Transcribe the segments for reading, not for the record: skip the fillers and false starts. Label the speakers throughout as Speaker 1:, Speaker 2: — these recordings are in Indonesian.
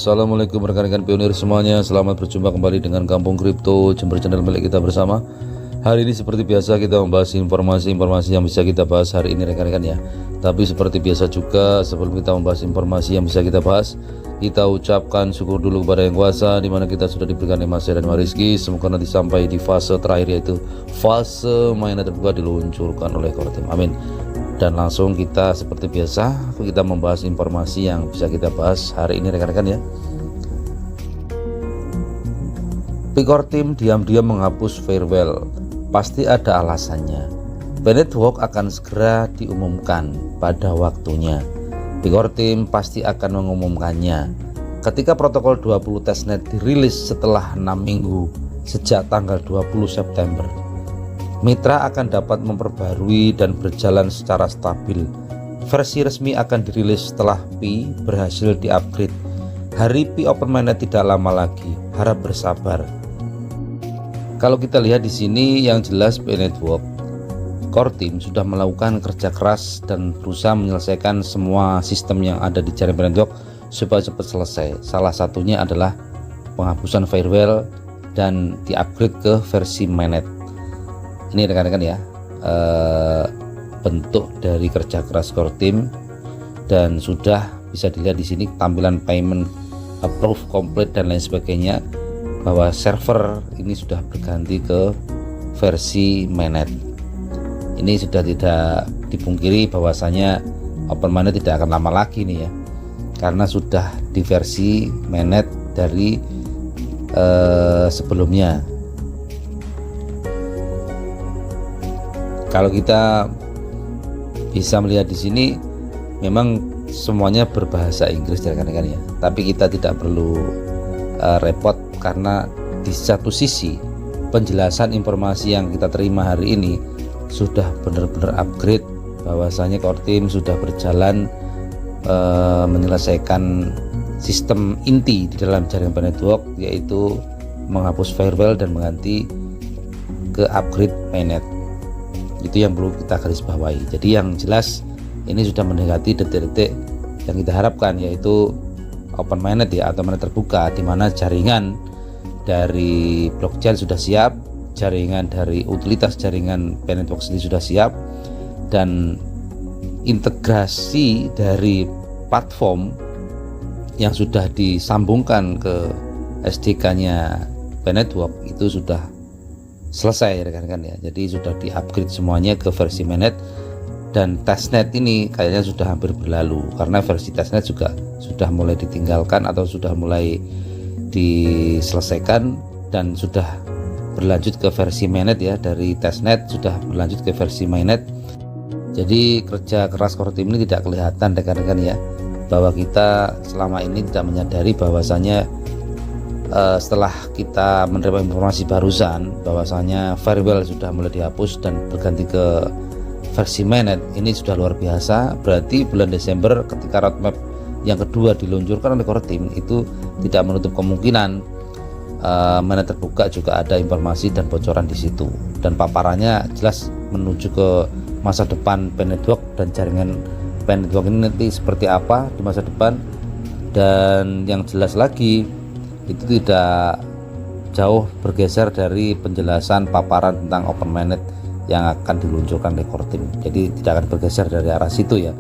Speaker 1: Assalamualaikum rekan-rekan pionir semuanya. Selamat berjumpa kembali dengan Kampung Kripto, Jember channel milik kita bersama. Hari ini seperti biasa kita membahas informasi-informasi yang bisa kita bahas hari ini rekan-rekan ya. Tapi seperti biasa juga sebelum kita membahas informasi yang bisa kita bahas, kita ucapkan syukur dulu kepada Yang Kuasa, di mana kita sudah diberikan nikmat sehat dan rezeki. Semoga nanti sampai di fase terakhir, yaitu fase mainan terbuka diluncurkan oleh core team. Amin. Dan langsung kita seperti biasa kita membahas informasi yang bisa kita bahas hari ini rekan-rekan ya. Core team diam-diam menghapus farewell, pasti ada alasannya. Network akan segera diumumkan pada waktunya. Core team pasti akan mengumumkannya ketika protokol 20 testnet dirilis setelah 6 minggu sejak tanggal 20 September. Mitra akan dapat memperbarui dan berjalan secara stabil. Versi resmi akan dirilis setelah Pi berhasil di-upgrade. Hari Pi Open Mainnet tidak lama lagi, harap bersabar. Kalau kita lihat di sini yang jelas Pi Network Core Team sudah melakukan kerja keras dan berusaha menyelesaikan semua sistem yang ada di jaringan Pi Network supaya cepat selesai. Salah satunya adalah penghapusan firewall dan di-upgrade ke versi mainnet. Ini rekan-rekan ya, bentuk dari kerja keras core team, dan sudah bisa dilihat di sini tampilan payment approve complete dan lain sebagainya, bahwa server ini sudah berganti ke versi mainnet. Ini sudah tidak dipungkiri bahwasanya Open Mainnet tidak akan lama lagi nih ya, karena sudah di versi mainnet dari sebelumnya. Kalau kita bisa melihat di sini, memang semuanya berbahasa Inggris rekan-rekan ya. Tapi kita tidak perlu repot, karena di satu sisi penjelasan informasi yang kita terima hari ini sudah benar-benar upgrade, bahwasanya core team sudah berjalan menyelesaikan sistem inti di dalam jaringan Pi Network, yaitu menghapus firewall dan mengganti ke upgrade mainnet. Itu yang perlu kita garis bawahi. Jadi yang jelas ini sudah mendekati detik-detik yang kita harapkan, yaitu Open Mainnet ya, atau mainnet terbuka, di mana jaringan dari blockchain sudah siap, jaringan dari utilitas jaringan Pi Network sendiri sudah siap, dan integrasi dari platform yang sudah disambungkan ke SDK-nya Pi Network itu sudah selesai rekan-rekan ya. Jadi sudah di-upgrade semuanya ke versi mainnet, dan testnet ini kayaknya sudah hampir berlalu, karena versi testnet juga sudah mulai ditinggalkan atau sudah mulai diselesaikan dan sudah berlanjut ke versi mainnet ya. Dari testnet sudah berlanjut ke versi mainnet. Jadi kerja keras core team ini tidak kelihatan rekan-rekan ya, bahwa kita selama ini tidak menyadari bahwasanya setelah kita menerima informasi barusan bahwasanya firewall sudah mulai dihapus dan berganti ke versi mainnet, ini sudah luar biasa. Berarti bulan Desember ketika roadmap yang kedua diluncurkan oleh core team, itu tidak menutup kemungkinan mainnet terbuka juga ada informasi dan bocoran di situ, dan paparannya jelas menuju ke masa depan Pi Network dan jaringan Pi Network ini nanti seperti apa di masa depan. Dan yang jelas lagi, itu tidak jauh bergeser dari penjelasan paparan tentang Open Mainnet yang akan diluncurkan oleh core team. Jadi tidak akan bergeser dari arah situ ya.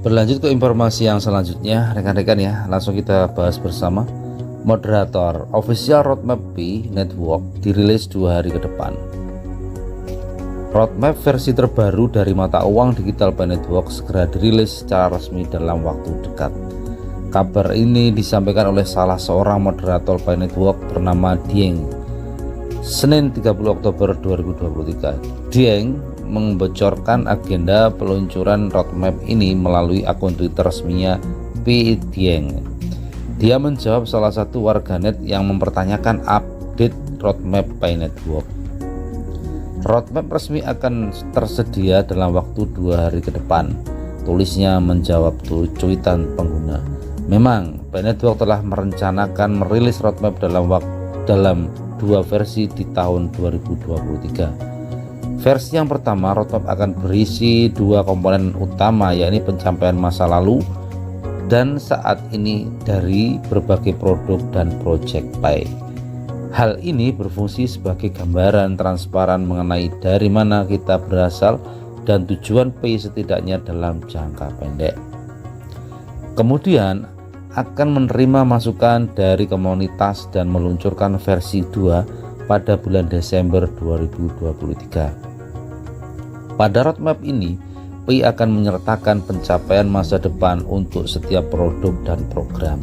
Speaker 1: Berlanjut ke informasi yang selanjutnya, rekan-rekan ya, langsung kita bahas bersama. Moderator official roadmap Pi Network dirilis 2 hari ke depan. Roadmap versi terbaru dari mata uang digital Pi Network segera dirilis secara resmi dalam waktu dekat. Kabar ini disampaikan oleh salah seorang moderator Pi Network bernama Dieng, Senin 30 Oktober 2023. Dieng membocorkan agenda peluncuran roadmap ini melalui akun Twitter resminya Pi Dieng. Dia menjawab salah satu warganet yang mempertanyakan update roadmap Pi Network. Roadmap resmi akan tersedia dalam waktu 2 hari ke depan, tulisnya menjawab cuitan pengguna. Memang Pi Network telah merencanakan merilis roadmap dalam 2 versi di tahun 2023. Versi yang pertama, roadmap akan berisi 2 komponen utama, yakni pencapaian masa lalu dan saat ini dari berbagai produk dan project Pi. Hal ini berfungsi sebagai gambaran transparan mengenai dari mana kita berasal dan tujuan Pi setidaknya dalam jangka pendek. Kemudian akan menerima masukan dari komunitas dan meluncurkan versi 2 pada bulan Desember 2023. Pada roadmap ini, Pi akan menyertakan pencapaian masa depan untuk setiap produk dan program.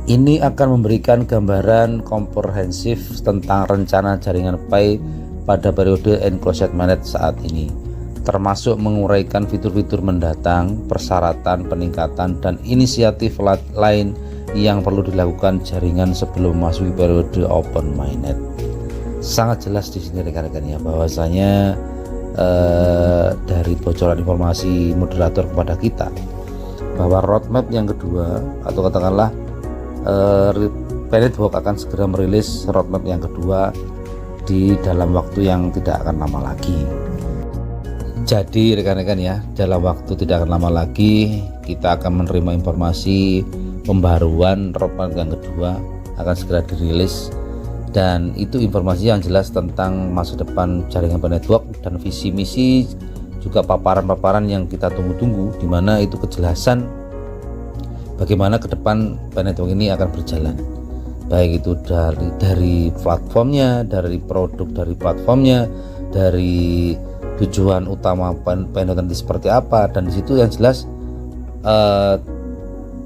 Speaker 1: Ini akan memberikan gambaran komprehensif tentang rencana jaringan Pi pada periode Enclosed Mainnet saat ini, termasuk menguraikan fitur-fitur mendatang, persyaratan, peningkatan, dan inisiatif lain yang perlu dilakukan jaringan sebelum memasuki periode Open Mainnet. Sangat jelas di sini rekan-rekan ya, bahwasanya dari bocoran informasi moderator kepada kita bahwa roadmap yang kedua, atau katakanlah Pi Network akan segera merilis roadmap yang kedua di dalam waktu yang tidak akan lama lagi. Jadi rekan-rekan ya, dalam waktu tidak akan lama lagi kita akan menerima informasi pembaruan roadmap yang kedua akan segera dirilis. Dan itu informasi yang jelas tentang masa depan jaringan Pi Network dan visi misi, juga paparan-paparan yang kita tunggu-tunggu, di mana itu kejelasan bagaimana ke depan Pi Network ini akan berjalan, baik itu dari platformnya, dari produk dari platformnya, dari tujuan utama Pi Network nanti seperti apa, dan disitu yang jelas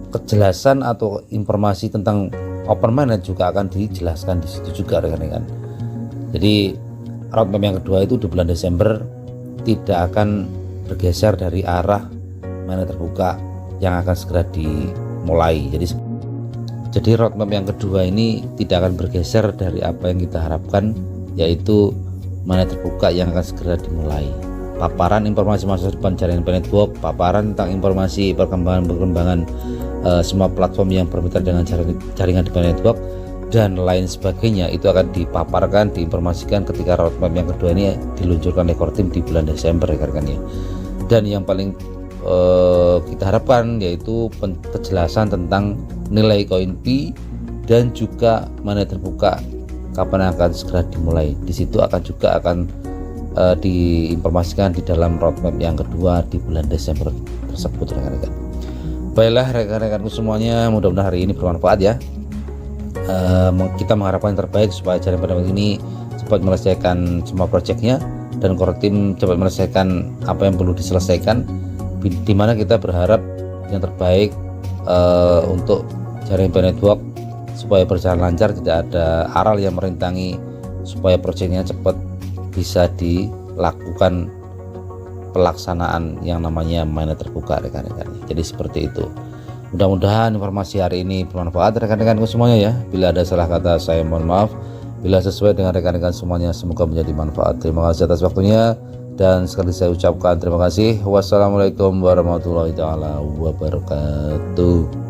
Speaker 1: kejelasan atau informasi tentang Open Mainnet juga akan dijelaskan di situ juga rekan-rekan. Jadi roadmap yang kedua itu di bulan Desember tidak akan bergeser dari arah mainnet terbuka yang akan segera dimulai. Jadi roadmap yang kedua ini tidak akan bergeser dari apa yang kita harapkan, yaitu mainnet terbuka yang akan segera dimulai. Paparan informasi masa depan jaringan Pi Network, paparan tentang informasi perkembangan semua platform yang bermitra dengan jaringan Pi Network dan lain sebagainya, itu akan dipaparkan, diinformasikan ketika roadmap yang kedua ini diluncurkan oleh core team di bulan Desember rekan-rekan ya. Dan yang paling kita harapkan yaitu kejelasan tentang nilai koin Pi dan juga mainnet terbuka kapan akan segera dimulai. Di situ akan diinformasikan di dalam roadmap yang kedua di bulan Desember tersebut rekan-rekan. Baiklah rekan-rekanku semuanya, mudah-mudahan hari ini bermanfaat ya. Kita mengharapkan yang terbaik supaya jaringan Pi Network ini cepat menyelesaikan semua proyeknya dan core team cepat menyelesaikan apa yang perlu diselesaikan, di mana kita berharap yang terbaik untuk jaringan Pi Network supaya berjalan lancar, tidak ada aral yang merintangi, supaya proyeknya cepat bisa dilakukan pelaksanaan yang namanya mainnet terbuka rekan-rekan. Jadi seperti itu. Mudah-mudahan informasi hari ini bermanfaat rekan-rekanku semuanya ya. Bila ada salah kata saya mohon maaf. Bila sesuai dengan rekan-rekan semuanya semoga menjadi manfaat. Terima kasih atas waktunya dan sekali saya ucapkan terima kasih. Wassalamualaikum warahmatullahi wabarakatuh.